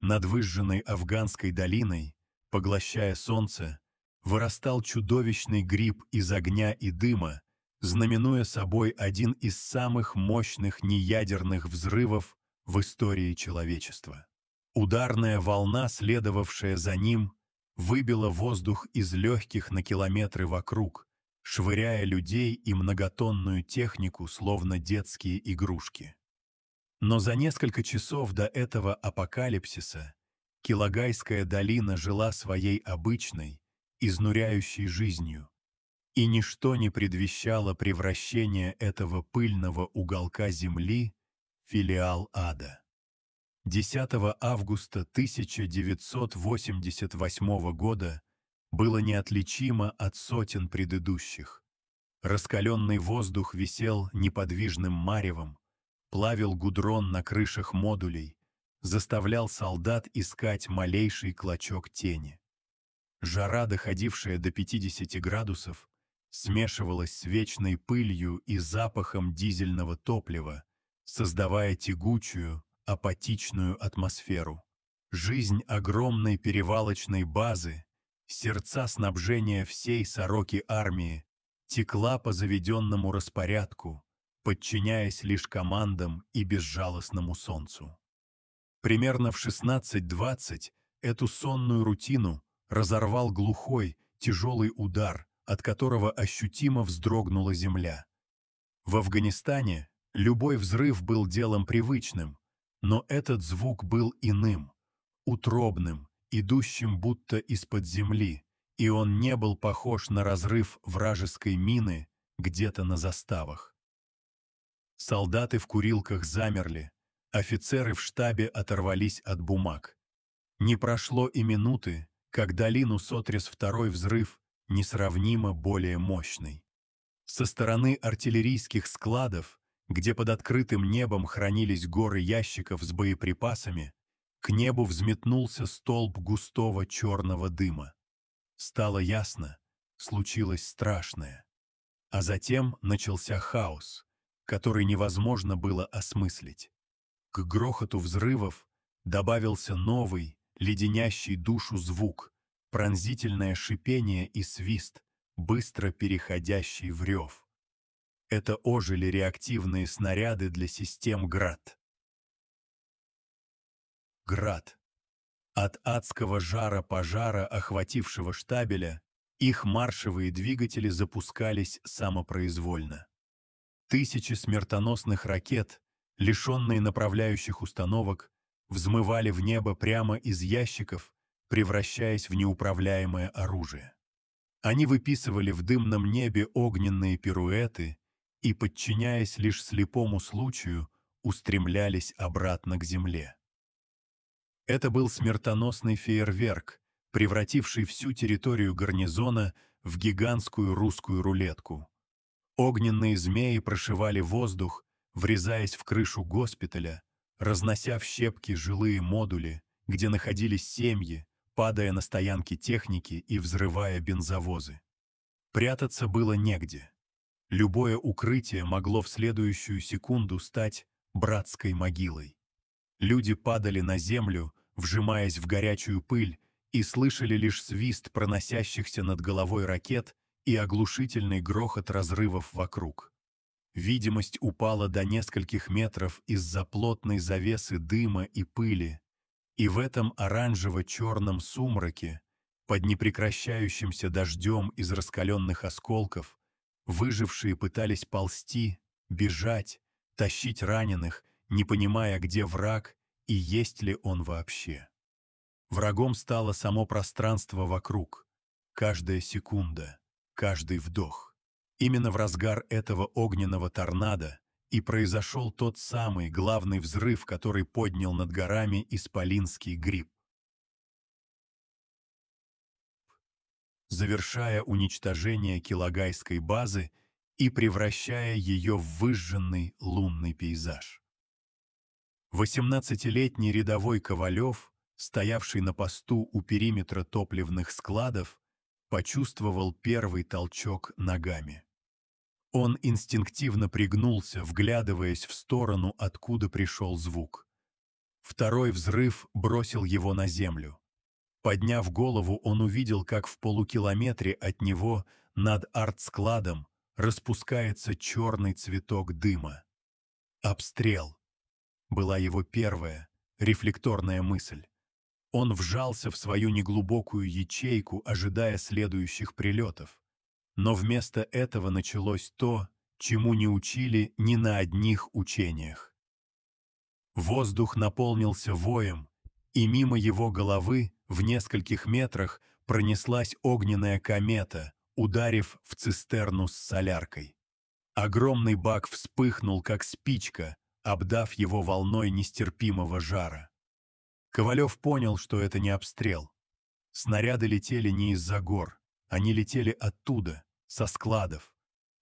Над выжженной афганской долиной, поглощая солнце, вырастал чудовищный гриб из огня и дыма, знаменуя собой один из самых мощных неядерных взрывов в истории человечества. Ударная волна, следовавшая за ним, выбила воздух из легких на километры вокруг, швыряя людей и многотонную технику, словно детские игрушки. Но за несколько часов до этого апокалипсиса Килагайская долина жила своей обычной, изнуряющей жизнью, и ничто не предвещало превращения этого пыльного уголка земли в филиал ада. 10 августа 1988 года было неотличимо от сотен предыдущих. Раскаленный воздух висел неподвижным маревом, плавил гудрон на крышах модулей, заставлял солдат искать малейший клочок тени. Жара, доходившая до 50 градусов, смешивалась с вечной пылью и запахом дизельного топлива, создавая тягучую, апатичную атмосферу. Жизнь огромной перевалочной базы, сердца снабжения всей сороки армии, текла по заведенному распорядку, подчиняясь лишь командам и безжалостному солнцу. Примерно в 16:20 эту сонную рутину разорвал глухой, тяжелый удар, от которого ощутимо вздрогнула земля. В Афганистане любой взрыв был делом привычным, но этот звук был иным, утробным, идущим будто из-под земли, и он не был похож на разрыв вражеской мины где-то на заставах. Солдаты в курилках замерли, офицеры в штабе оторвались от бумаг. Не прошло и минуты, как долину сотряс второй взрыв, несравнимо более мощный. Со стороны артиллерийских складов, где под открытым небом хранились горы ящиков с боеприпасами, к небу взметнулся столб густого черного дыма. Стало ясно, случилось страшное. А затем начался хаос, который невозможно было осмыслить. К грохоту взрывов добавился новый, леденящий душу звук, пронзительное шипение и свист, быстро переходящий в рев. Это ожили реактивные снаряды для систем «Град». «Град». От адского жара пожара, охватившего штабеля, их маршевые двигатели запускались самопроизвольно. Тысячи смертоносных ракет, лишенные направляющих установок, взмывали в небо прямо из ящиков, превращаясь в неуправляемое оружие. Они выписывали в дымном небе огненные пируэты и, подчиняясь лишь слепому случаю, устремлялись обратно к земле. Это был смертоносный фейерверк, превративший всю территорию гарнизона в гигантскую русскую рулетку. Огненные змеи прошивали воздух, врезаясь в крышу госпиталя, разнося в щепки жилые модули, где находились семьи, падая на стоянки техники и взрывая бензовозы. Прятаться было негде. Любое укрытие могло в следующую секунду стать братской могилой. Люди падали на землю, вжимаясь в горячую пыль, и слышали лишь свист проносящихся над головой ракет и оглушительный грохот разрывов вокруг. Видимость упала до нескольких метров из-за плотной завесы дыма и пыли, и в этом оранжево-черном сумраке, под непрекращающимся дождем из раскаленных осколков, выжившие пытались ползти, бежать, тащить раненых, не понимая, где враг и есть ли он вообще. Врагом стало само пространство вокруг, каждая секунда, каждый вдох. Именно в разгар этого огненного торнадо и произошел тот самый главный взрыв, который поднял над горами исполинский гриб, завершая уничтожение Килагайской базы и превращая ее в выжженный лунный пейзаж. 18-летний рядовой Ковалев, стоявший на посту у периметра топливных складов, почувствовал первый толчок ногами. Он инстинктивно пригнулся, вглядываясь в сторону, откуда пришел звук. Второй взрыв бросил его на землю. Подняв голову, он увидел, как в полукилометре от него над артскладом распускается черный цветок дыма. «Обстрел» была его первая, рефлекторная мысль. Он вжался в свою неглубокую ячейку, ожидая следующих прилетов. Но вместо этого началось то, чему не учили ни на одних учениях. Воздух наполнился воем, и мимо его головы в нескольких метрах пронеслась огненная комета, ударив в цистерну с соляркой. Огромный бак вспыхнул, как спичка, обдав его волной нестерпимого жара. Ковалев понял, что это не обстрел. Снаряды летели не из-за гор, они летели оттуда, со складов.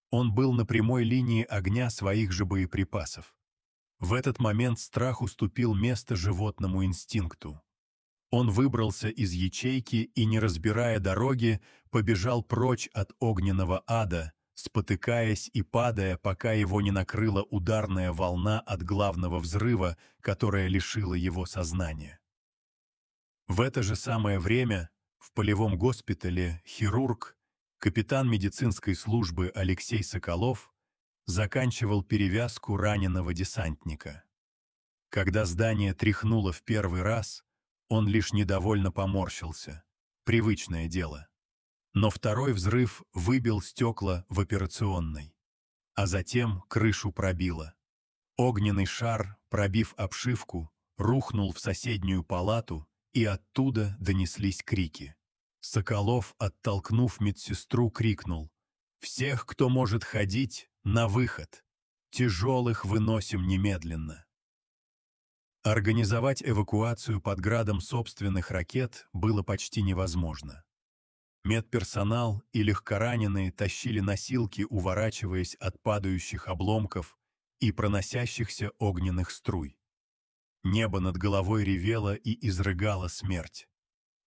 Он был на прямой линии огня своих же боеприпасов. В этот момент страх уступил место животному инстинкту. Он выбрался из ячейки и, не разбирая дороги, побежал прочь от огненного ада, спотыкаясь и падая, пока его не накрыла ударная волна от главного взрыва, которая лишила его сознания. В это же самое время в полевом госпитале хирург, капитан медицинской службы Алексей Соколов, заканчивал перевязку раненого десантника. Когда здание тряхнуло в первый раз, он лишь недовольно поморщился. Привычное дело. Но второй взрыв выбил стекла в операционной. А затем крышу пробило. Огненный шар, пробив обшивку, рухнул в соседнюю палату, и оттуда донеслись крики. Соколов, оттолкнув медсестру, крикнул: «Всех, кто может ходить, на выход! Тяжелых выносим немедленно!» Организовать эвакуацию под градом собственных ракет было почти невозможно. Медперсонал и легкораненые тащили носилки, уворачиваясь от падающих обломков и проносящихся огненных струй. Небо над головой ревело и изрыгало смерть.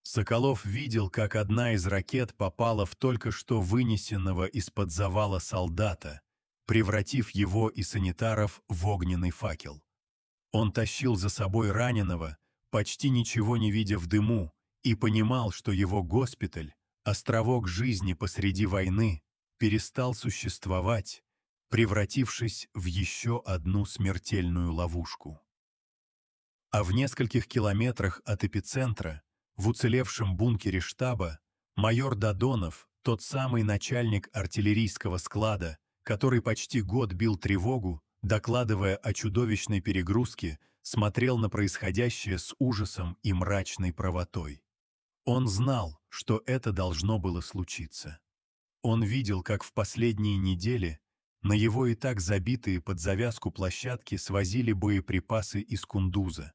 Соколов видел, как одна из ракет попала в только что вынесенного из-под завала солдата, превратив его и санитаров в огненный факел. Он тащил за собой раненого, почти ничего не видя в дыму, и понимал, что его госпиталь, островок жизни посреди войны, перестал существовать, превратившись в еще одну смертельную ловушку. А в нескольких километрах от эпицентра, в уцелевшем бункере штаба, майор Додонов, тот самый начальник артиллерийского склада, который почти год бил тревогу, докладывая о чудовищной перегрузке, смотрел на происходящее с ужасом и мрачной правотой. Он знал, что это должно было случиться. Он видел, как в последние недели на его и так забитые под завязку площадки свозили боеприпасы из Кундуза.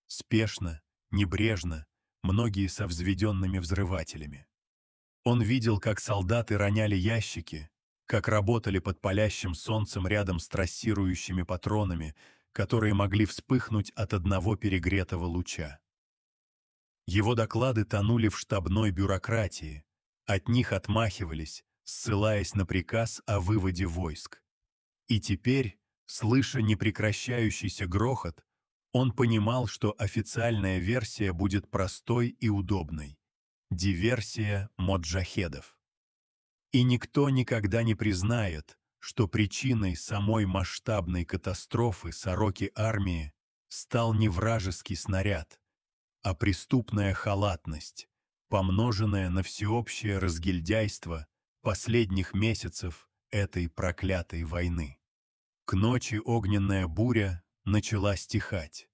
Спешно, небрежно, многие со взведенными взрывателями. Он видел, как солдаты роняли ящики, как работали под палящим солнцем рядом с трассирующими патронами, которые могли вспыхнуть от одного перегретого луча. Его доклады тонули в штабной бюрократии, от них отмахивались, ссылаясь на приказ о выводе войск. И теперь, слыша непрекращающийся грохот, он понимал, что официальная версия будет простой и удобной — диверсия моджахедов. И никто никогда не признает, что причиной самой масштабной катастрофы сороки армии стал не вражеский снаряд, а преступная халатность, помноженная на всеобщее разгильдяйство последних месяцев этой проклятой войны. К ночи огненная буря начала стихать.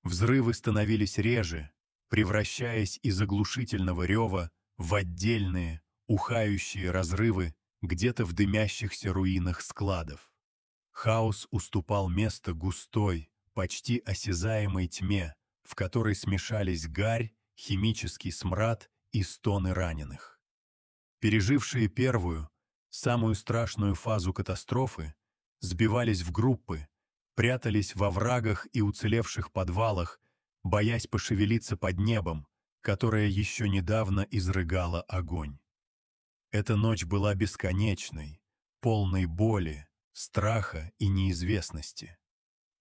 Взрывы становились реже, превращаясь из оглушительного рева в отдельные, ухающие разрывы где-то в дымящихся руинах складов. Хаос уступал место густой, почти осязаемой тьме, в которой смешались гарь, химический смрад и стоны раненых. Пережившие первую, самую страшную фазу катастрофы, сбивались в группы, прятались во врагах и уцелевших подвалах, боясь пошевелиться под небом, которое еще недавно изрыгало огонь. Эта ночь была бесконечной, полной боли, страха и неизвестности.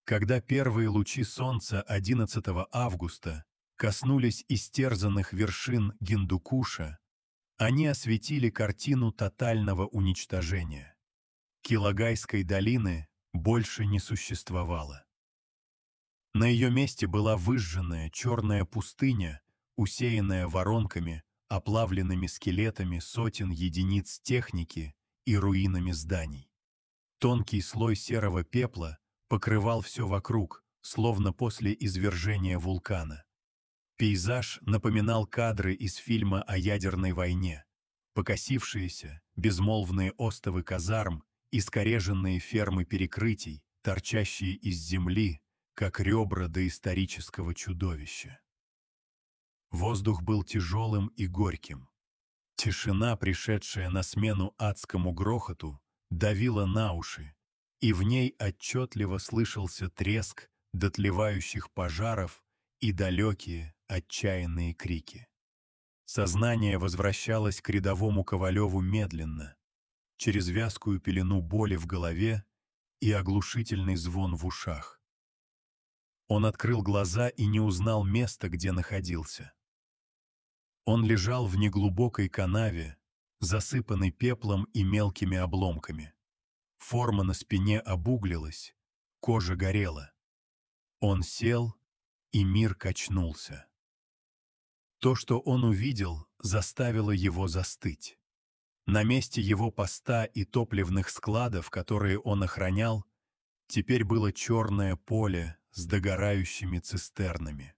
Когда первые лучи солнца 11 августа коснулись истерзанных вершин Гиндукуша, они осветили картину тотального уничтожения. Килагайской долины больше не существовало. На ее месте была выжженная черная пустыня, усеянная воронками, оплавленными скелетами сотен единиц техники и руинами зданий. Тонкий слой серого пепла покрывал все вокруг, словно после извержения вулкана. Пейзаж напоминал кадры из фильма о ядерной войне. Покосившиеся, безмолвные остовы казарм, искореженные фермы перекрытий, торчащие из земли, как ребра доисторического чудовища. Воздух был тяжелым и горьким. Тишина, пришедшая на смену адскому грохоту, давила на уши, и в ней отчетливо слышался треск дотлевающих пожаров и далекие, отчаянные крики. Сознание возвращалось к рядовому Ковалеву медленно, через вязкую пелену боли в голове и оглушительный звон в ушах. Он открыл глаза и не узнал места, где находился. Он лежал в неглубокой канаве, засыпанной пеплом и мелкими обломками. Форма на спине обуглилась, кожа горела. Он сел, и мир качнулся. То, что он увидел, заставило его застыть. На месте его поста и топливных складов, которые он охранял, теперь было черное поле с догорающими цистернами.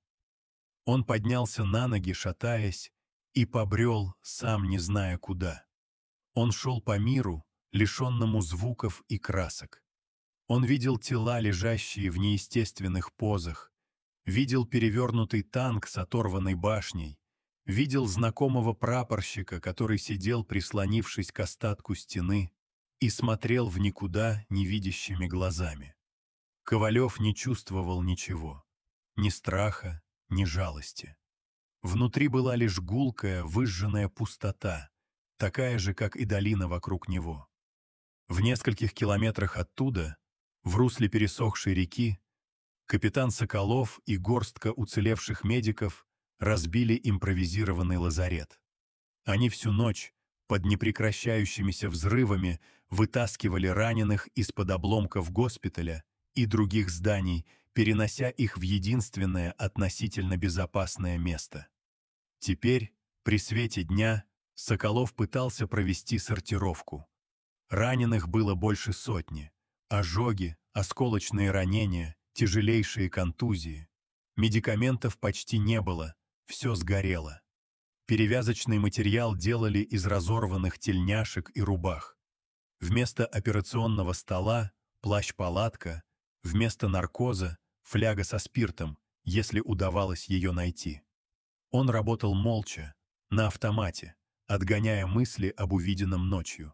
Он поднялся на ноги, шатаясь, и побрел, сам не зная куда. Он шел по миру, лишенному звуков и красок. Он видел тела, лежащие в неестественных позах, видел перевернутый танк с оторванной башней, видел знакомого прапорщика, который сидел, прислонившись к остатку стены, и смотрел в никуда невидящими глазами. Ковалев не чувствовал ничего, ни страха, ни жалости. Внутри была лишь гулкая, выжженная пустота, такая же, как и долина вокруг него. В нескольких километрах оттуда, в русле пересохшей реки, капитан Соколов и горстка уцелевших медиков разбили импровизированный лазарет. Они всю ночь, под непрекращающимися взрывами, вытаскивали раненых из-под обломков госпиталя и других зданий, перенося их в единственное относительно безопасное место. Теперь, при свете дня, Соколов пытался провести сортировку. Раненых было больше сотни. Ожоги, осколочные ранения, тяжелейшие контузии. Медикаментов почти не было, все сгорело. Перевязочный материал делали из разорванных тельняшек и рубах. Вместо операционного стола – плащ-палатка, вместо наркоза – фляга со спиртом, если удавалось ее найти. Он работал молча, на автомате, отгоняя мысли об увиденном ночью.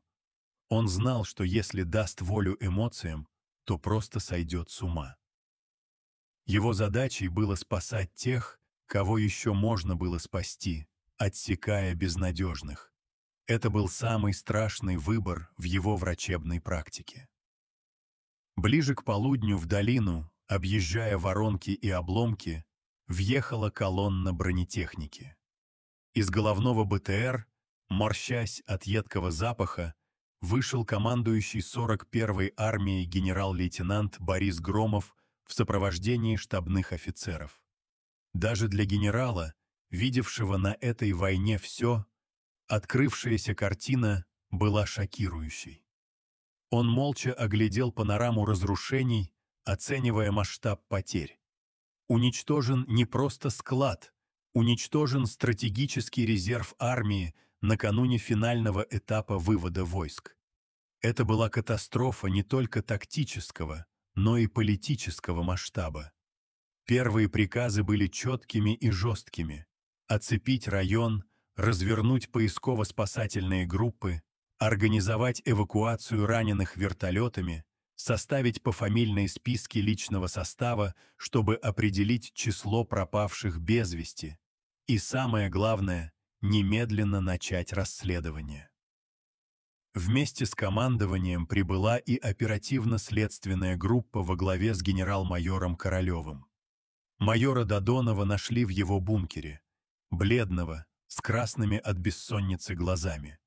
Он знал, что если даст волю эмоциям, то просто сойдет с ума. Его задачей было спасать тех, кого еще можно было спасти, отсекая безнадежных. Это был самый страшный выбор в его врачебной практике. Ближе к полудню в долину, объезжая воронки и обломки, въехала колонна бронетехники. Из головного БТР, морщась от едкого запаха, вышел командующий 41-й армией генерал-лейтенант Борис Громов в сопровождении штабных офицеров. Даже для генерала, видевшего на этой войне все, открывшаяся картина была шокирующей. Он молча оглядел панораму разрушений, оценивая масштаб потерь. Уничтожен не просто склад, уничтожен стратегический резерв армии накануне финального этапа вывода войск. Это была катастрофа не только тактического, но и политического масштаба. Первые приказы были четкими и жесткими: оцепить район, развернуть поисково-спасательные группы, организовать эвакуацию раненых вертолетами, составить пофамильные списки личного состава, чтобы определить число пропавших без вести, и, самое главное, немедленно начать расследование. Вместе с командованием прибыла и оперативно-следственная группа во главе с генерал-майором Королевым. Майора Додонова нашли в его бункере, бледного, с красными от бессонницы глазами.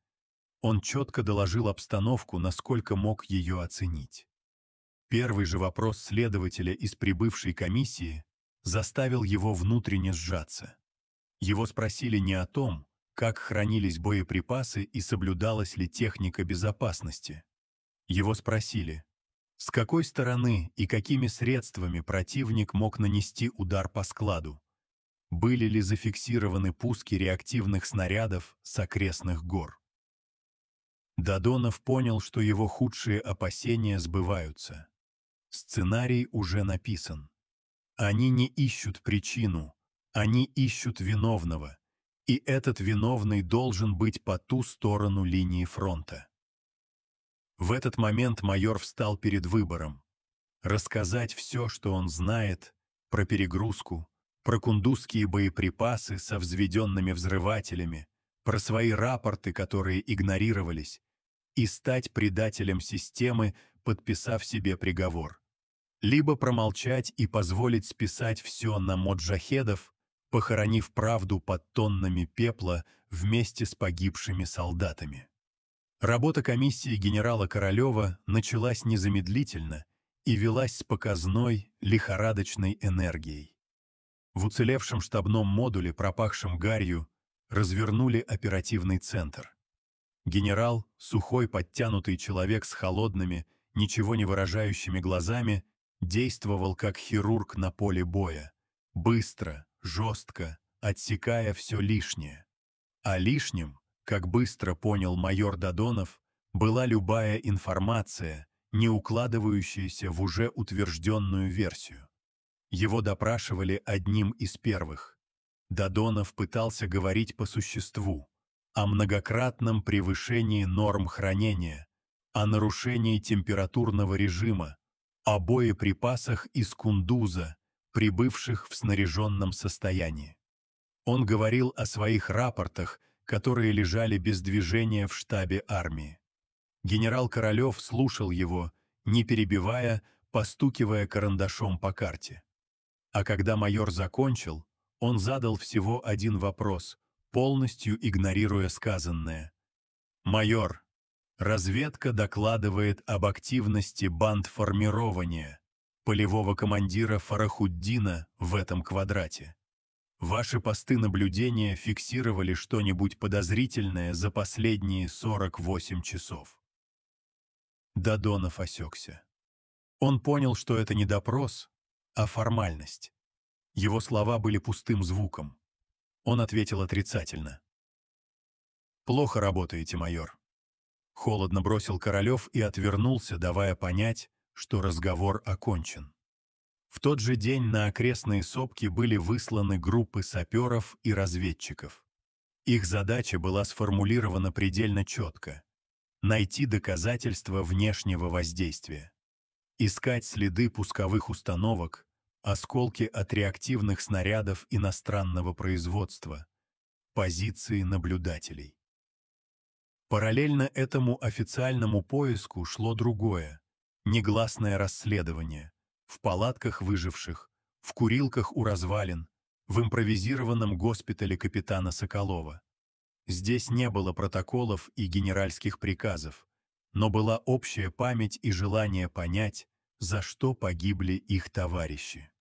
Он четко доложил обстановку, насколько мог ее оценить. Первый же вопрос следователя из прибывшей комиссии заставил его внутренне сжаться. Его спросили не о том, как хранились боеприпасы и соблюдалась ли техника безопасности. Его спросили, с какой стороны и какими средствами противник мог нанести удар по складу, были ли зафиксированы пуски реактивных снарядов с окрестных гор. Додонов понял, что его худшие опасения сбываются. Сценарий уже написан. Они не ищут причину, они ищут виновного, и этот виновный должен быть по ту сторону линии фронта. В этот момент майор встал перед выбором: рассказать все, что он знает, про перегрузку, про кундузские боеприпасы со взведенными взрывателями, про свои рапорты, которые игнорировались, и стать предателем системы, подписав себе приговор. Либо промолчать и позволить списать все на моджахедов, похоронив правду под тоннами пепла вместе с погибшими солдатами. Работа комиссии генерала Королева началась незамедлительно и велась с показной, лихорадочной энергией. В уцелевшем штабном модуле, пропахшем гарью, развернули оперативный центр. Генерал, сухой подтянутый человек с холодными, ничего не выражающими глазами, действовал как хирург на поле боя, быстро, жестко, отсекая все лишнее. А лишним, как быстро понял майор Додонов, была любая информация, не укладывающаяся в уже утвержденную версию. Его допрашивали одним из первых. Додонов пытался говорить по существу, о многократном превышении норм хранения, о нарушении температурного режима, о боеприпасах из Кундуза, прибывших в снаряженном состоянии. Он говорил о своих рапортах, которые лежали без движения в штабе армии. Генерал Королев слушал его, не перебивая, постукивая карандашом по карте. А когда майор закончил, он задал всего один вопрос, полностью игнорируя сказанное. «Майор, разведка докладывает об активности бандформирования полевого командира Фарахуддина в этом квадрате. Ваши посты наблюдения фиксировали что-нибудь подозрительное за последние 48 часов?» Додонов осекся. Он понял, что это не допрос, а формальность. Его слова были пустым звуком. Он ответил отрицательно. «Плохо работаете, майор». Холодно бросил Королев и отвернулся, давая понять, что разговор окончен. В тот же день на окрестные сопки были высланы группы саперов и разведчиков. Их задача была сформулирована предельно четко – найти доказательства внешнего воздействия, искать следы пусковых установок, осколки от реактивных снарядов иностранного производства, позиции наблюдателей. Параллельно этому официальному поиску шло другое, негласное расследование в палатках выживших, в курилках у развалин, в импровизированном госпитале капитана Соколова. Здесь не было протоколов и генеральских приказов, но была общая память и желание понять, за что погибли их товарищи.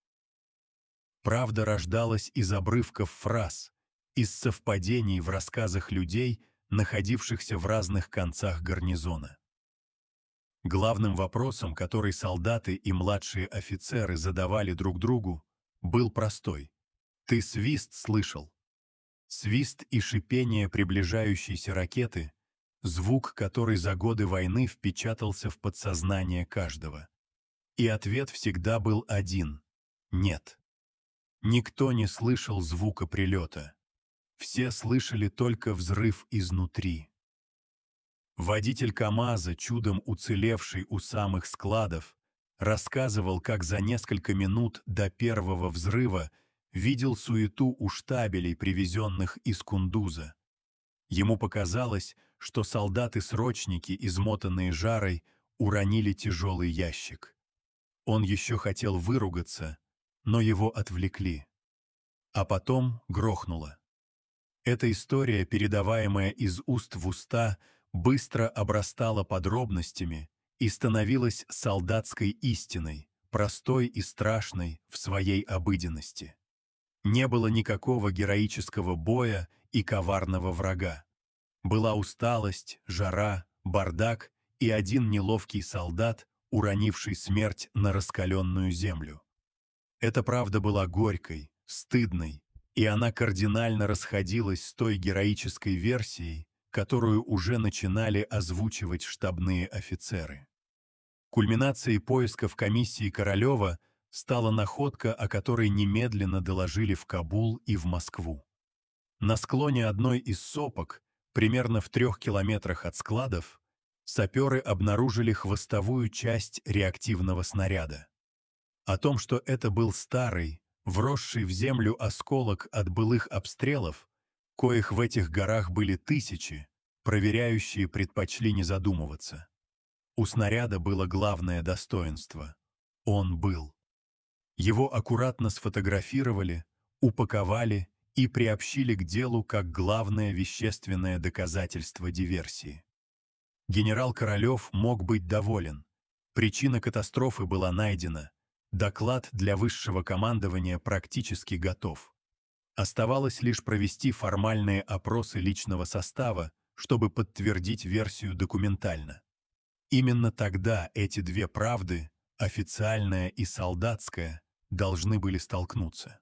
Правда рождалась из обрывков фраз, из совпадений в рассказах людей, находившихся в разных концах гарнизона. Главным вопросом, который солдаты и младшие офицеры задавали друг другу, был простой. «Ты свист слышал?» Свист и шипение приближающейся ракеты, звук, который за годы войны впечатался в подсознание каждого. И ответ всегда был один – нет. Никто не слышал звука прилета. Все слышали только взрыв изнутри. Водитель КамАЗа, чудом уцелевший у самых складов, рассказывал, как за несколько минут до первого взрыва видел суету у штабелей, привезенных из Кундуза. Ему показалось, что солдаты-срочники, измотанные жарой, уронили тяжелый ящик. Он еще хотел выругаться, но его отвлекли. А потом грохнуло. Эта история, передаваемая из уст в уста, быстро обрастала подробностями и становилась солдатской истиной, простой и страшной в своей обыденности. Не было никакого героического боя и коварного врага. Была усталость, жара, бардак и один неловкий солдат, уронивший смерть на раскаленную землю. Эта правда была горькой, стыдной, и она кардинально расходилась с той героической версией, которую уже начинали озвучивать штабные офицеры. Кульминацией поисков комиссии Королева стала находка, о которой немедленно доложили в Кабул и в Москву. На склоне одной из сопок, примерно в 3 километрах от складов, саперы обнаружили хвостовую часть реактивного снаряда. О том, что это был старый, вросший в землю осколок от былых обстрелов, коих в этих горах были тысячи, проверяющие предпочли не задумываться. У снаряда было главное достоинство — он был. Его аккуратно сфотографировали, упаковали и приобщили к делу как главное вещественное доказательство диверсии. Генерал Королев мог быть доволен. Причина катастрофы была найдена. Доклад для высшего командования практически готов. Оставалось лишь провести формальные опросы личного состава, чтобы подтвердить версию документально. Именно тогда эти две правды, официальная и солдатская, должны были столкнуться.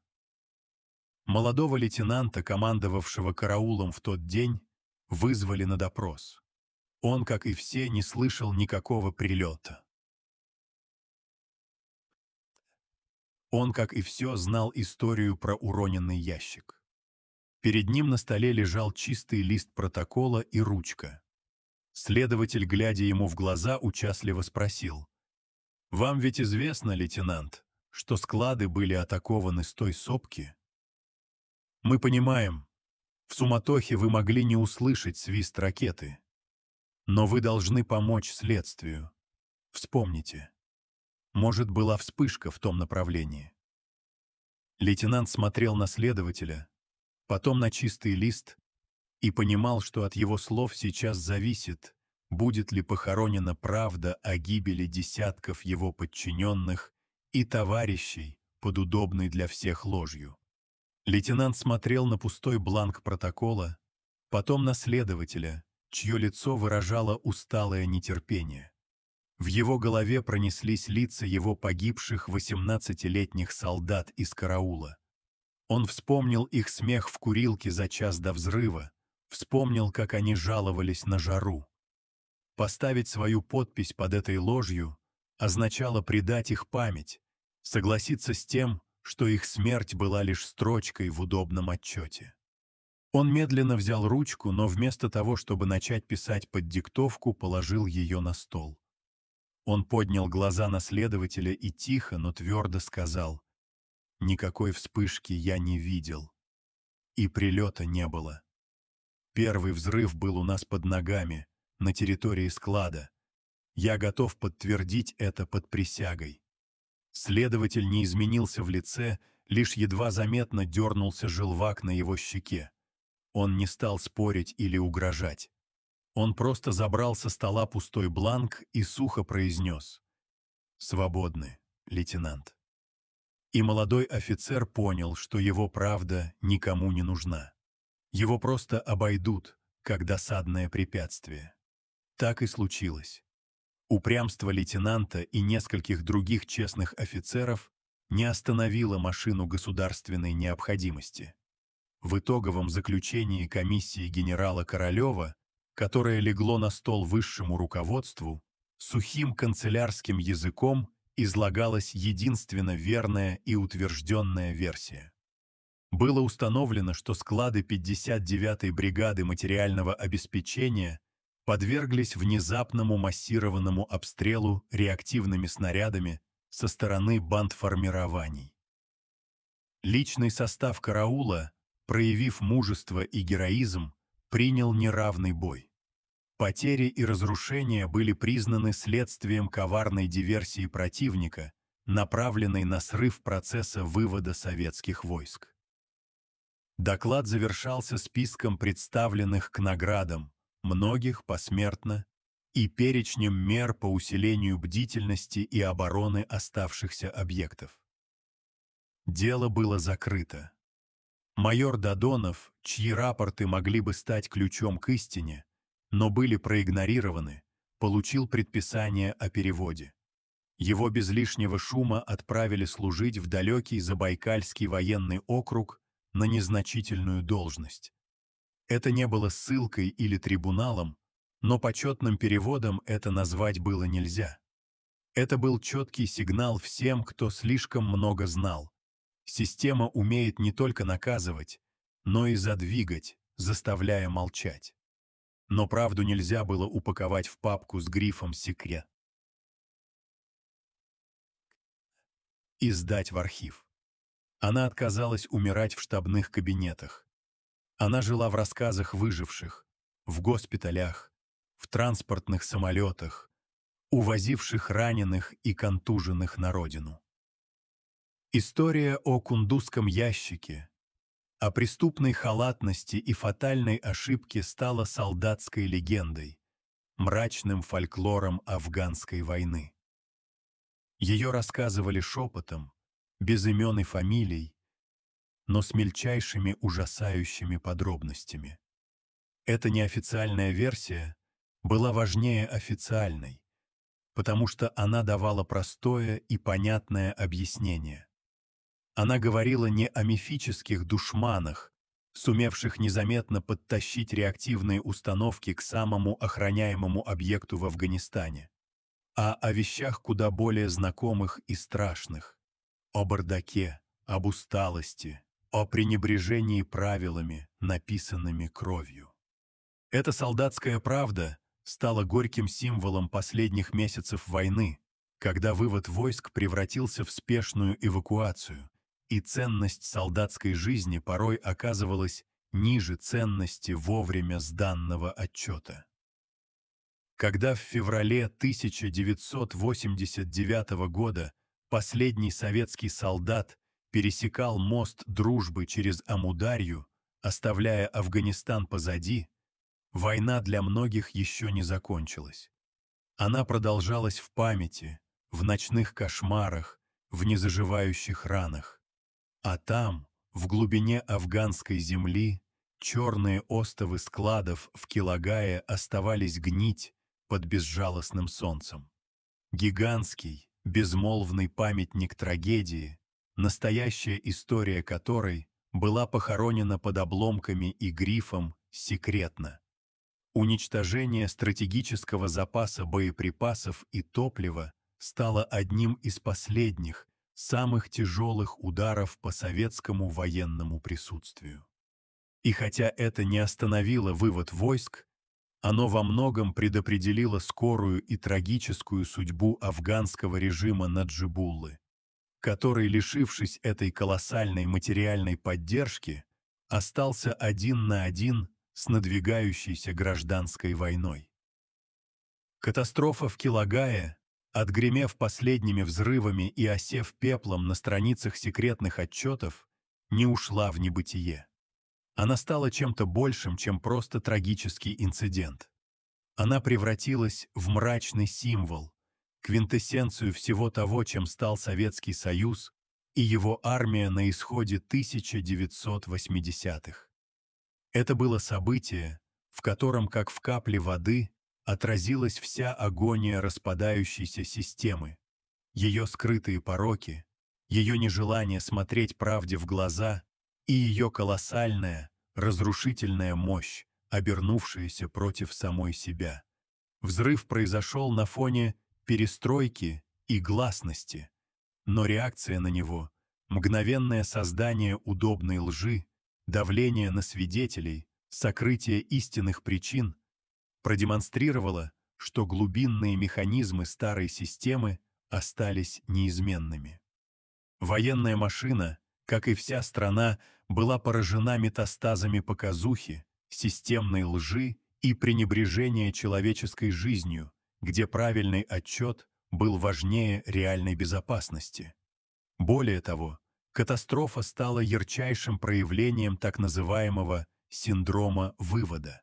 Молодого лейтенанта, командовавшего караулом в тот день, вызвали на допрос. Он, как и все, не слышал никакого прилета. Он, как и все, знал историю про уроненный ящик. Перед ним на столе лежал чистый лист протокола и ручка. Следователь, глядя ему в глаза, участливо спросил: «Вам ведь известно, лейтенант, что склады были атакованы с той сопки?» «Мы понимаем. В суматохе вы могли не услышать свист ракеты. Но вы должны помочь следствию. Вспомните. Может, была вспышка в том направлении». Лейтенант смотрел на следователя, потом на чистый лист и понимал, что от его слов сейчас зависит, будет ли похоронена правда о гибели десятков его подчиненных и товарищей под удобной для всех ложью. Лейтенант смотрел на пустой бланк протокола, потом на следователя, чье лицо выражало усталое нетерпение. В его голове пронеслись лица его погибших 18-летних солдат из караула. Он вспомнил их смех в курилке за час до взрыва, вспомнил, как они жаловались на жару. Поставить свою подпись под этой ложью означало предать их память, согласиться с тем, что их смерть была лишь строчкой в удобном отчете. Он медленно взял ручку, но вместо того, чтобы начать писать под диктовку, положил ее на стол. Он поднял глаза на следователя и тихо, но твердо сказал: «Никакой вспышки я не видел. И прилета не было. Первый взрыв был у нас под ногами, на территории склада. Я готов подтвердить это под присягой». Следователь не изменился в лице, лишь едва заметно дернулся желвак на его щеке. Он не стал спорить или угрожать. Он просто забрал со стола пустой бланк и сухо произнес: «Свободны, лейтенант». И молодой офицер понял, что его правда никому не нужна. Его просто обойдут, как досадное препятствие. Так и случилось. Упрямство лейтенанта и нескольких других честных офицеров не остановило машину государственной необходимости. В итоговом заключении комиссии генерала Королева, которое легло на стол высшему руководству, сухим канцелярским языком излагалась единственно верная и утвержденная версия. Было установлено, что склады 59-й бригады материального обеспечения подверглись внезапному массированному обстрелу реактивными снарядами со стороны бандформирований. Личный состав караула, проявив мужество и героизм, принял неравный бой. Потери и разрушения были признаны следствием коварной диверсии противника, направленной на срыв процесса вывода советских войск. Доклад завершался списком представленных к наградам, многих посмертно, и перечнем мер по усилению бдительности и обороны оставшихся объектов. Дело было закрыто. Майор Додонов, чьи рапорты могли бы стать ключом к истине, но были проигнорированы, получил предписание о переводе. Его без лишнего шума отправили служить в далекий Забайкальский военный округ на незначительную должность. Это не было ссылкой или трибуналом, но почетным переводом это назвать было нельзя. Это был четкий сигнал всем, кто слишком много знал. Система умеет не только наказывать, но и задвигать, заставляя молчать. Но правду нельзя было упаковать в папку с грифом «Секрет» и сдать в архив. Она отказалась умирать в штабных кабинетах. Она жила в рассказах выживших, в госпиталях, в транспортных самолетах, увозивших раненых и контуженных на родину. История о кундузском ящике, о преступной халатности и фатальной ошибке стала солдатской легендой, мрачным фольклором афганской войны. Ее рассказывали шепотом, без имен и фамилий, но с мельчайшими ужасающими подробностями. Эта неофициальная версия была важнее официальной, потому что она давала простое и понятное объяснение. Она говорила не о мифических душманах, сумевших незаметно подтащить реактивные установки к самому охраняемому объекту в Афганистане, а о вещах куда более знакомых и страшных, о бардаке, об усталости, о пренебрежении правилами, написанными кровью. Эта солдатская правда стала горьким символом последних месяцев войны, когда вывод войск превратился в спешную эвакуацию, и ценность солдатской жизни порой оказывалась ниже ценности вовремя сданного отчета. Когда в феврале 1989 года последний советский солдат пересекал мост Дружбы через Амударью, оставляя Афганистан позади, война для многих еще не закончилась. Она продолжалась в памяти, в ночных кошмарах, в незаживающих ранах. А там, в глубине афганской земли, черные остовы складов в Килагае оставались гнить под безжалостным солнцем. Гигантский, безмолвный памятник трагедии, настоящая история которой была похоронена под обломками и грифом «Секретно». Уничтожение стратегического запаса боеприпасов и топлива стало одним из последних, самых тяжелых ударов по советскому военному присутствию. И хотя это не остановило вывод войск, оно во многом предопределило скорую и трагическую судьбу афганского режима Наджибуллы, который, лишившись этой колоссальной материальной поддержки, остался один на один с надвигающейся гражданской войной. Катастрофа в Килагае, отгремев последними взрывами и осев пеплом на страницах секретных отчетов, не ушла в небытие. Она стала чем-то большим, чем просто трагический инцидент. Она превратилась в мрачный символ, квинтэссенцию всего того, чем стал Советский Союз и его армия на исходе 1980-х. Это было событие, в котором, как в капле воды, отразилась вся агония распадающейся системы, ее скрытые пороки, ее нежелание смотреть правде в глаза и ее колоссальная, разрушительная мощь, обернувшаяся против самой себя. Взрыв произошел на фоне перестройки и гласности, но реакция на него, мгновенное создание удобной лжи, давление на свидетелей, сокрытие истинных причин продемонстрировала, что глубинные механизмы старой системы остались неизменными. Военная машина, как и вся страна, была поражена метастазами показухи, системной лжи и пренебрежение человеческой жизнью, где правильный отчет был важнее реальной безопасности. Более того, катастрофа стала ярчайшим проявлением так называемого синдрома вывода.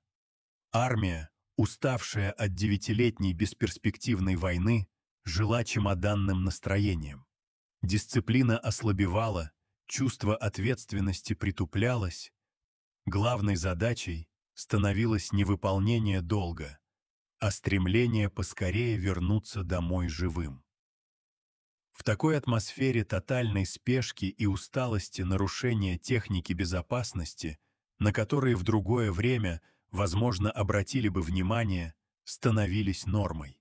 Армия, уставшая от девятилетней бесперспективной войны, жила чемоданным настроением. Дисциплина ослабевала, чувство ответственности притуплялось. Главной задачей становилось не выполнение долга, а стремление поскорее вернуться домой живым. В такой атмосфере тотальной спешки и усталости нарушения техники безопасности, на которые в другое время, возможно, обратили бы внимание, становились нормой.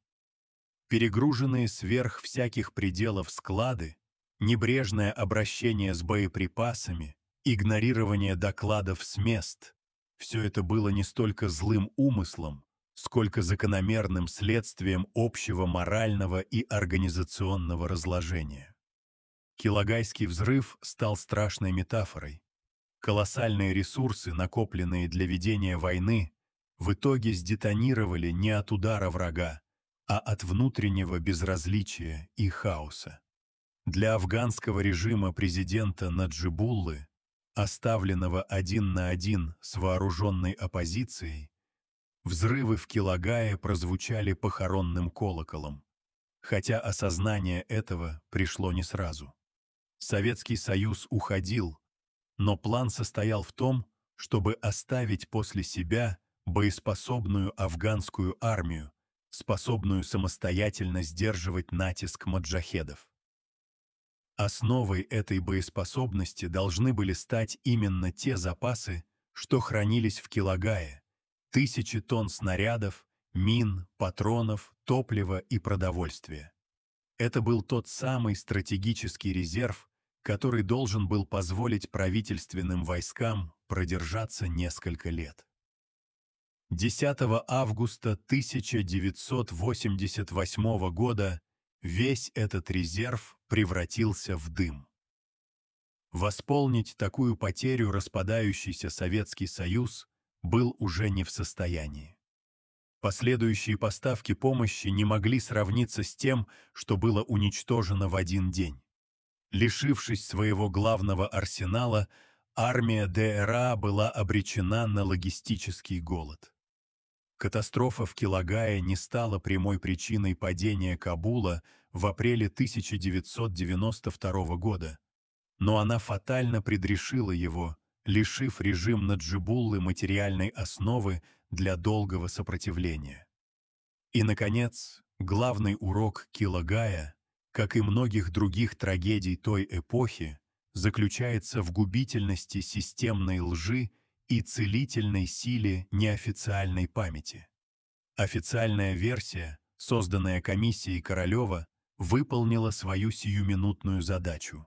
Перегруженные сверх всяких пределов склады, небрежное обращение с боеприпасами, игнорирование докладов с мест — все это было не столько злым умыслом, сколько закономерным следствием общего морального и организационного разложения. Килагайский взрыв стал страшной метафорой. Колоссальные ресурсы, накопленные для ведения войны, в итоге сдетонировали не от удара врага, а от внутреннего безразличия и хаоса. Для афганского режима президента Наджибуллы, оставленного один на один с вооруженной оппозицией, взрывы в Килагае прозвучали похоронным колоколом, хотя осознание этого пришло не сразу. Советский Союз уходил, но план состоял в том, чтобы оставить после себя боеспособную афганскую армию, способную самостоятельно сдерживать натиск маджахедов. Основой этой боеспособности должны были стать именно те запасы, что хранились в Килагае: тысячи тонн снарядов, мин, патронов, топлива и продовольствия. Это был тот самый стратегический резерв, который должен был позволить правительственным войскам продержаться несколько лет. 10 августа 1988 года весь этот резерв превратился в дым. Восполнить такую потерю распадающийся Советский Союз был уже не в состоянии. Последующие поставки помощи не могли сравниться с тем, что было уничтожено в один день. Лишившись своего главного арсенала, армия ДРА была обречена на логистический голод. Катастрофа в Килагае не стала прямой причиной падения Кабула в апреле 1992 года, но она фатально предрешила его, лишив режим Наджибуллы материальной основы для долгого сопротивления. И, наконец, главный урок Килагая, как и многих других трагедий той эпохи, заключается в губительности системной лжи и целительной силе неофициальной памяти. Официальная версия, созданная комиссией Королева, выполнила свою сиюминутную задачу.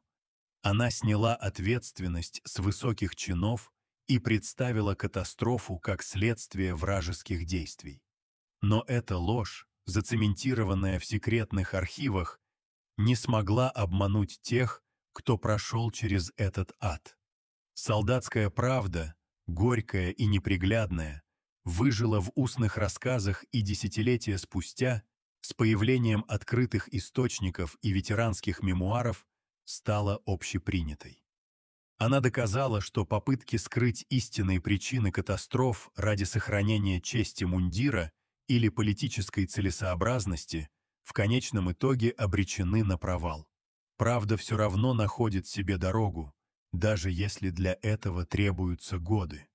Она сняла ответственность с высоких чинов и представила катастрофу как следствие вражеских действий. Но эта ложь, зацементированная в секретных архивах, не смогла обмануть тех, кто прошел через этот ад. Солдатская правда, горькая и неприглядная, выжила в устных рассказах и десятилетия спустя, с появлением открытых источников и ветеранских мемуаров, стала общепринятой. Она доказала, что попытки скрыть истинные причины катастроф ради сохранения чести мундира или политической целесообразности в конечном итоге обречены на провал. Правда все равно находит себе дорогу, даже если для этого требуются годы.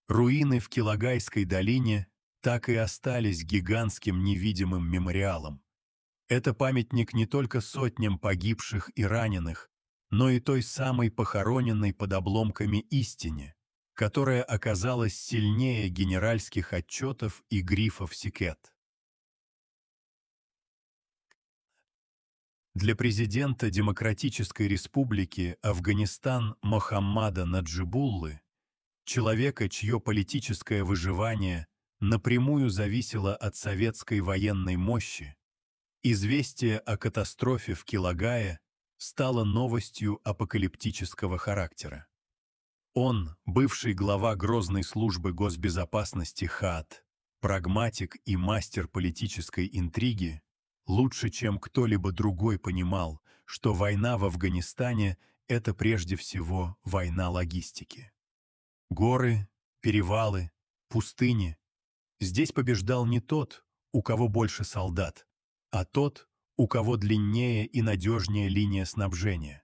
Руины в Килагайской долине так и остались гигантским невидимым мемориалом. Это памятник не только сотням погибших и раненых, но и той самой похороненной под обломками истине, которая оказалась сильнее генеральских отчетов и грифов секет. Для президента Демократической Республики Афганистан Мохаммада Наджибуллы, человека, чье политическое выживание напрямую зависело от советской военной мощи, известие о катастрофе в Килагае стало новостью апокалиптического характера. Он, бывший глава Грозной службы госбезопасности ХААТ, прагматик и мастер политической интриги, лучше, чем кто-либо другой понимал, что война в Афганистане – это прежде всего война логистики. Горы, перевалы, пустыни. Здесь побеждал не тот, у кого больше солдат, а тот, у кого длиннее и надежнее линия снабжения.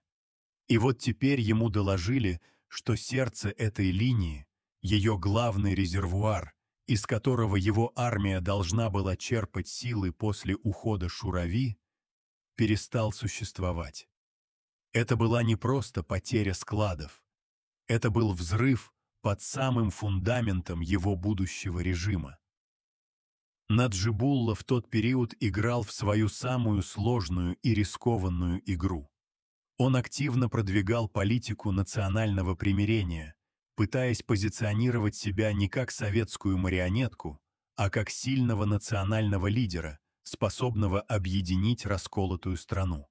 И вот теперь ему доложили, что сердце этой линии, ее главный резервуар, из которого его армия должна была черпать силы после ухода Шурави, перестал существовать. Это была не просто потеря складов, это был взрыв под самым фундаментом его будущего режима. Наджибулла в тот период играл в свою самую сложную и рискованную игру. Он активно продвигал политику национального примирения, пытаясь позиционировать себя не как советскую марионетку, а как сильного национального лидера, способного объединить расколотую страну.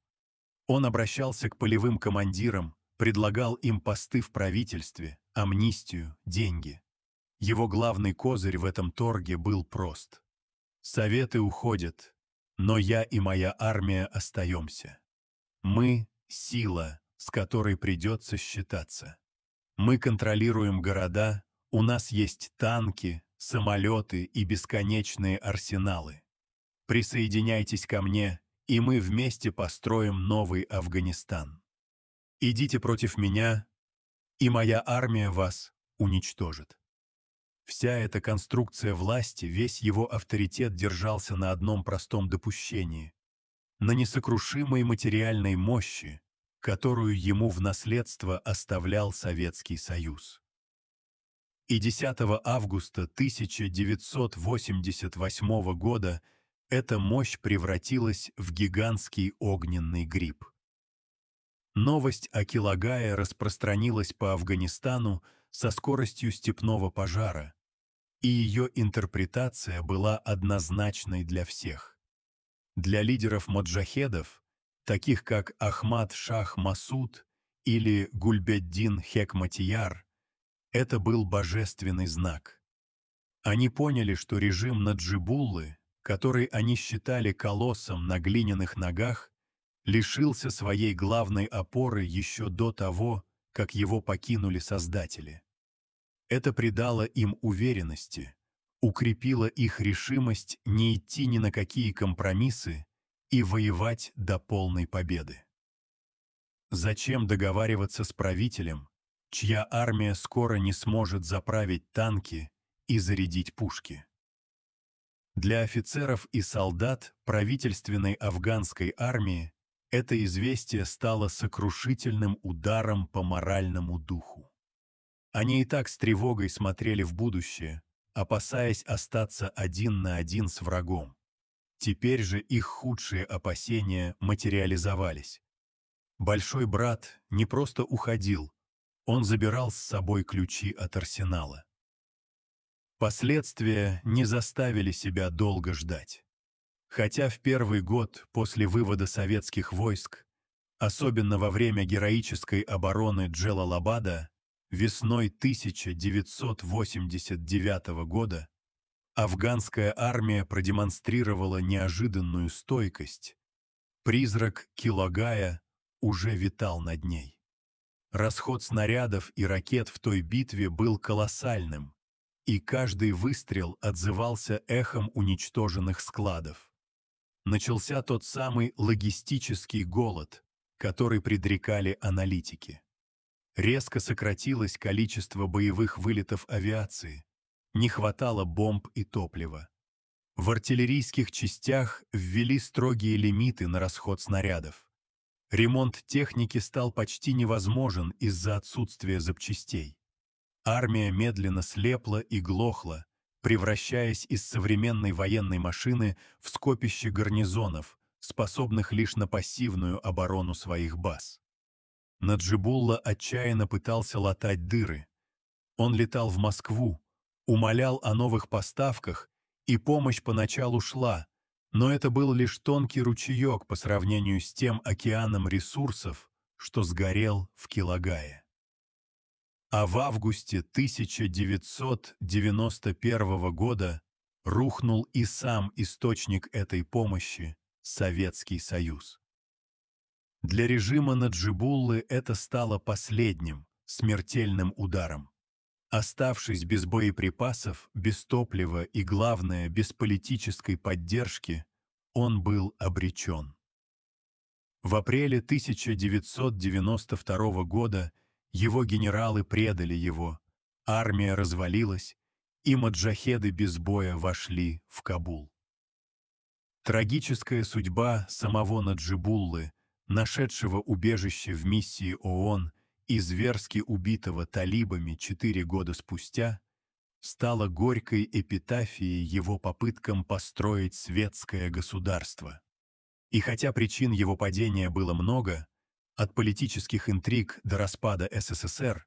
Он обращался к полевым командирам, предлагал им посты в правительстве, амнистию, деньги. Его главный козырь в этом торге был прост. Советы уходят, но я и моя армия остаемся. Мы — сила, с которой придется считаться. Мы контролируем города, у нас есть танки, самолеты и бесконечные арсеналы. Присоединяйтесь ко мне, и мы вместе построим новый Афганистан. Идите против меня, и моя армия вас уничтожит. Вся эта конструкция власти, весь его авторитет держался на одном простом допущении – на несокрушимой материальной мощи, которую ему в наследство оставлял Советский Союз. И 10 августа 1988 года эта мощь превратилась в гигантский огненный гриб. Новость о Килагае распространилась по Афганистану со скоростью степного пожара, и ее интерпретация была однозначной для всех. Для лидеров моджахедов, таких как Ахмад Шах Масуд или Гульбеддин Хекматияр, это был божественный знак. Они поняли, что режим Наджибуллы, который они считали колоссом на глиняных ногах, лишился своей главной опоры еще до того, как его покинули создатели. Это придало им уверенности, укрепило их решимость не идти ни на какие компромиссы и воевать до полной победы. Зачем договариваться с правителем, чья армия скоро не сможет заправить танки и зарядить пушки? Для офицеров и солдат правительственной афганской армии это известие стало сокрушительным ударом по моральному духу. Они и так с тревогой смотрели в будущее, опасаясь остаться один на один с врагом. Теперь же их худшие опасения материализовались. Большой брат не просто уходил, он забирал с собой ключи от арсенала. Последствия не заставили себя долго ждать. Хотя в первый год после вывода советских войск, особенно во время героической обороны Джелалабада, весной 1989 года, афганская армия продемонстрировала неожиданную стойкость. Призрак Килагая уже витал над ней. Расход снарядов и ракет в той битве был колоссальным, и каждый выстрел отзывался эхом уничтоженных складов. Начался тот самый логистический голод, который предрекали аналитики. Резко сократилось количество боевых вылетов авиации, не хватало бомб и топлива. В артиллерийских частях ввели строгие лимиты на расход снарядов. Ремонт техники стал почти невозможен из-за отсутствия запчастей. Армия медленно слепла и глохла, превращаясь из современной военной машины в скопище гарнизонов, способных лишь на пассивную оборону своих баз. Наджибулла отчаянно пытался латать дыры. Он летал в Москву, умолял о новых поставках, и помощь поначалу шла, но это был лишь тонкий ручеек по сравнению с тем океаном ресурсов, что сгорел в Килагае. А в августе 1991 года рухнул и сам источник этой помощи — Советский Союз. Для режима Наджибуллы это стало последним, смертельным ударом. Оставшись без боеприпасов, без топлива и, главное, без политической поддержки, он был обречен. В апреле 1992 года его генералы предали его, армия развалилась, и маджахеды без боя вошли в Кабул. Трагическая судьба самого Наджибуллы, нашедшего убежище в миссии ООН и зверски убитого талибами 4 года спустя, стала горькой эпитафией его попыткам построить светское государство. И хотя причин его падения было много, от политических интриг до распада СССР,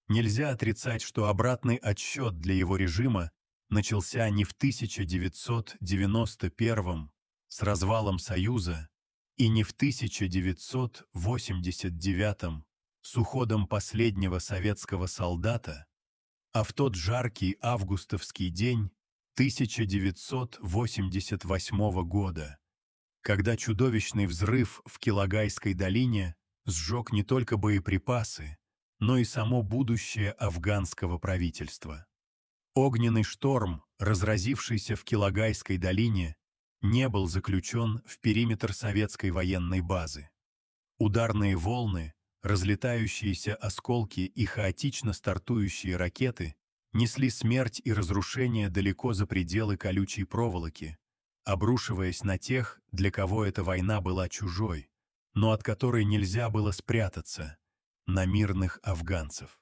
нельзя отрицать, что обратный отсчет для его режима начался не в 1991 с развалом Союза и не в 1989 с уходом последнего советского солдата, а в тот жаркий августовский день 1988 года, когда чудовищный взрыв в Килагайской долине сжег не только боеприпасы, но и само будущее афганского правительства. Огненный шторм, разразившийся в Килагайской долине, не был заключен в периметр советской военной базы. Ударные волны, разлетающиеся осколки и хаотично стартующие ракеты несли смерть и разрушение далеко за пределы колючей проволоки, обрушиваясь на тех, для кого эта война была чужой, но от которой нельзя было спрятаться, на мирных афганцев.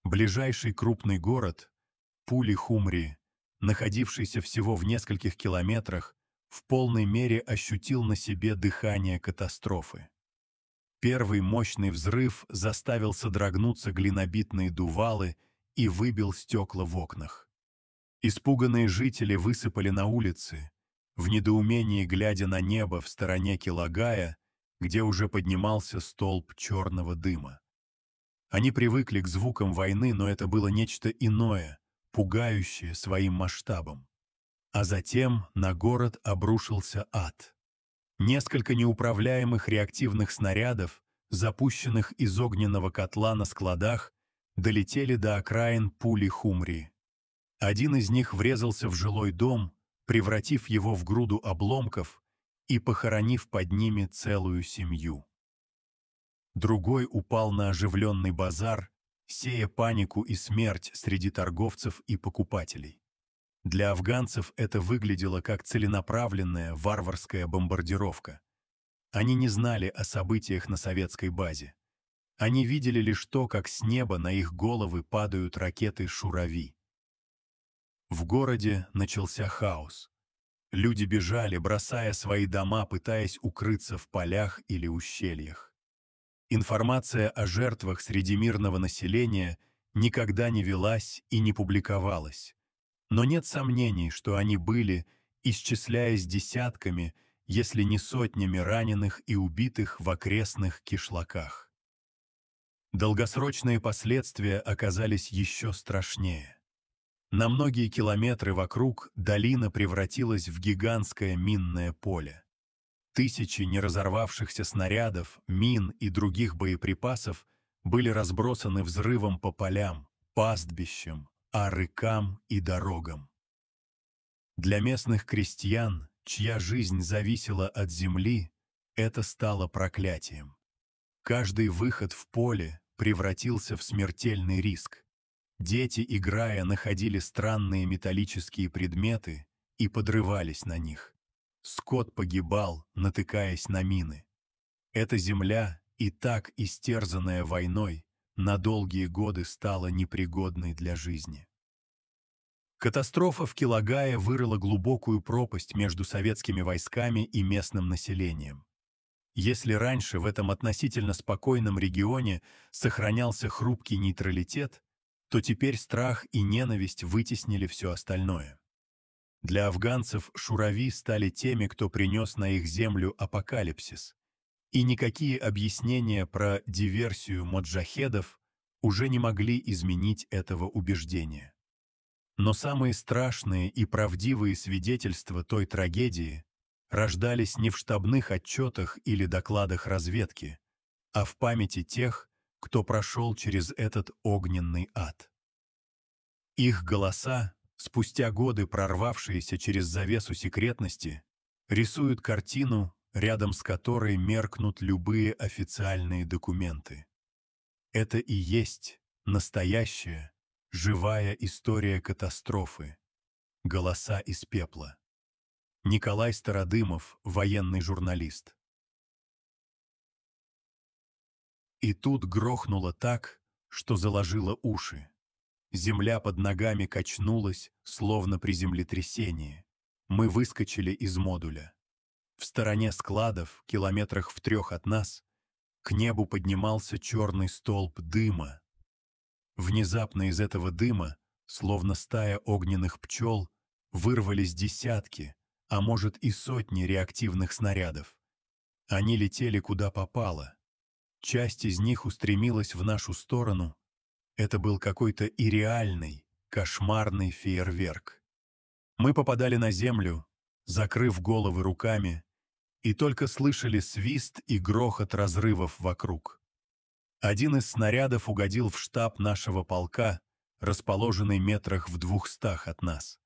Ближайший крупный город, Пули-Хумри, находившийся всего в нескольких километрах, в полной мере ощутил на себе дыхание катастрофы. Первый мощный взрыв заставил содрогнуться глинобитные дувалы и выбил стекла в окнах. Испуганные жители высыпали на улицы, в недоумении глядя на небо в стороне Килагая, где уже поднимался столб черного дыма. Они привыкли к звукам войны, но это было нечто иное, пугающее своим масштабом. А затем на город обрушился ад. Несколько неуправляемых реактивных снарядов, запущенных из огненного котла на складах, долетели до окраин Пули-Хумри. Один из них врезался в жилой дом, превратив его в груду обломков и похоронив под ними целую семью. Другой упал на оживленный базар, сея панику и смерть среди торговцев и покупателей. Для афганцев это выглядело как целенаправленная варварская бомбардировка. Они не знали о событиях на советской базе. Они видели лишь то, как с неба на их головы падают ракеты «Шурави». В городе начался хаос. Люди бежали, бросая свои дома, пытаясь укрыться в полях или ущельях. Информация о жертвах среди мирного населения никогда не велась и не публиковалась. Но нет сомнений, что они были, исчисляясь десятками, если не сотнями раненых и убитых в окрестных кишлаках. Долгосрочные последствия оказались еще страшнее. На многие километры вокруг долина превратилась в гигантское минное поле. Тысячи неразорвавшихся снарядов, мин и других боеприпасов были разбросаны взрывом по полям, пастбищам, арыкам и дорогам. Для местных крестьян, чья жизнь зависела от земли, это стало проклятием. Каждый выход в поле превратился в смертельный риск. Дети, играя, находили странные металлические предметы и подрывались на них. Скот погибал, натыкаясь на мины. Эта земля, и так истерзанная войной, на долгие годы стала непригодной для жизни. Катастрофа в Килагае вырыла глубокую пропасть между советскими войсками и местным населением. Если раньше в этом относительно спокойном регионе сохранялся хрупкий нейтралитет, то теперь страх и ненависть вытеснили все остальное. Для афганцев шурави стали теми, кто принес на их землю апокалипсис, и никакие объяснения про диверсию моджахедов уже не могли изменить этого убеждения. Но самые страшные и правдивые свидетельства той трагедии рождались не в штабных отчетах или докладах разведки, а в памяти тех, кто прошел через этот огненный ад. Их голоса, спустя годы прорвавшиеся через завесу секретности, рисуют картину, рядом с которой меркнут любые официальные документы. Это и есть настоящая, живая история катастрофы. Голоса из пепла. Николай Стародымов, военный журналист. И тут грохнуло так, что заложило уши. Земля под ногами качнулась, словно при землетрясении. Мы выскочили из модуля. В стороне складов, километрах в 3 от нас, к небу поднимался черный столб дыма. Внезапно из этого дыма, словно стая огненных пчел, вырвались десятки, а может и сотни реактивных снарядов. Они летели куда попало. Часть из них устремилась в нашу сторону. Это был какой-то ирреальный, кошмарный фейерверк. Мы попадали на землю, закрыв головы руками, и только слышали свист и грохот разрывов вокруг. Один из снарядов угодил в штаб нашего полка, расположенный метрах в 200 от нас.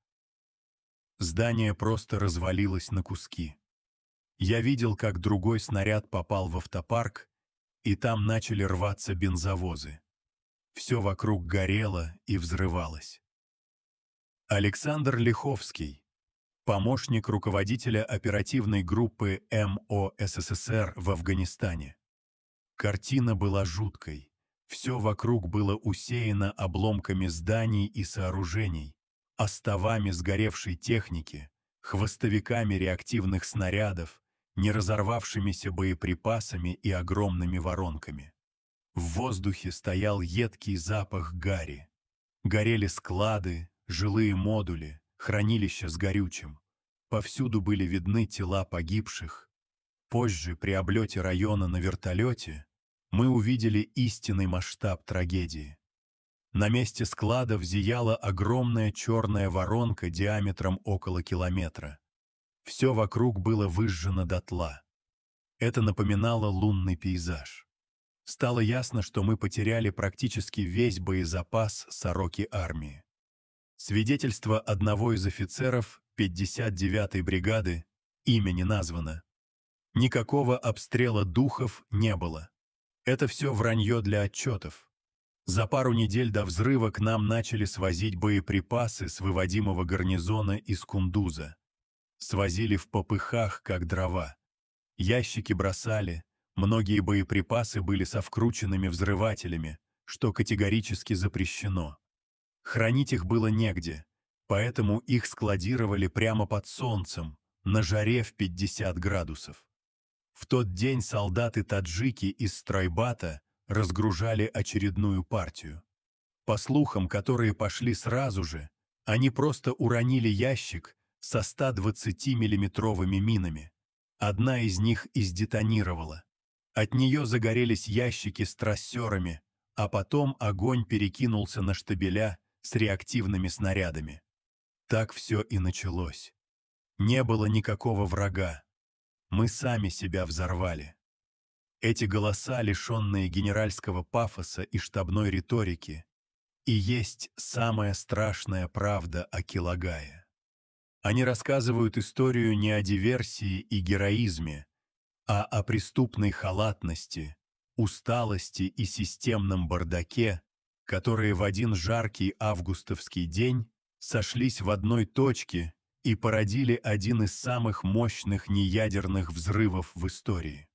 Здание просто развалилось на куски. Я видел, как другой снаряд попал в автопарк, и там начали рваться бензовозы. Все вокруг горело и взрывалось. Александр Лиховский, помощник руководителя оперативной группы МО СССР в Афганистане. Картина была жуткой. Все вокруг было усеяно обломками зданий и сооружений, остовами сгоревшей техники, хвостовиками реактивных снарядов, не разорвавшимися боеприпасами и огромными воронками. В воздухе стоял едкий запах гари. Горели склады, жилые модули, хранилища с горючим. Повсюду были видны тела погибших. Позже, при облете района на вертолете, мы увидели истинный масштаб трагедии. На месте складов зияла огромная черная воронка диаметром около километра. Все вокруг было выжжено дотла. Это напоминало лунный пейзаж. Стало ясно, что мы потеряли практически весь боезапас «Сороки» армии. Свидетельство одного из офицеров 59-й бригады, имя не названо. Никакого обстрела духов не было. Это все вранье для отчетов. За пару недель до взрыва к нам начали свозить боеприпасы с выводимого гарнизона из Кундуза. Свозили в попыхах, как дрова. Ящики бросали, многие боеприпасы были со вкрученными взрывателями, что категорически запрещено. Хранить их было негде, поэтому их складировали прямо под солнцем, на жаре в 50 градусов. В тот день солдаты-таджики из стройбата разгружали очередную партию. По слухам, которые пошли сразу же, они просто уронили ящик со 120-миллиметровыми минами. Одна из них издетонировала. От нее загорелись ящики с трассерами, а потом огонь перекинулся на штабеля с реактивными снарядами. Так все и началось. Не было никакого врага. Мы сами себя взорвали. Эти голоса, лишенные генеральского пафоса и штабной риторики, и есть самая страшная правда о Килагае. Они рассказывают историю не о диверсии и героизме, а о преступной халатности, усталости и системном бардаке, которые в один жаркий августовский день сошлись в одной точке и породили один из самых мощных неядерных взрывов в истории.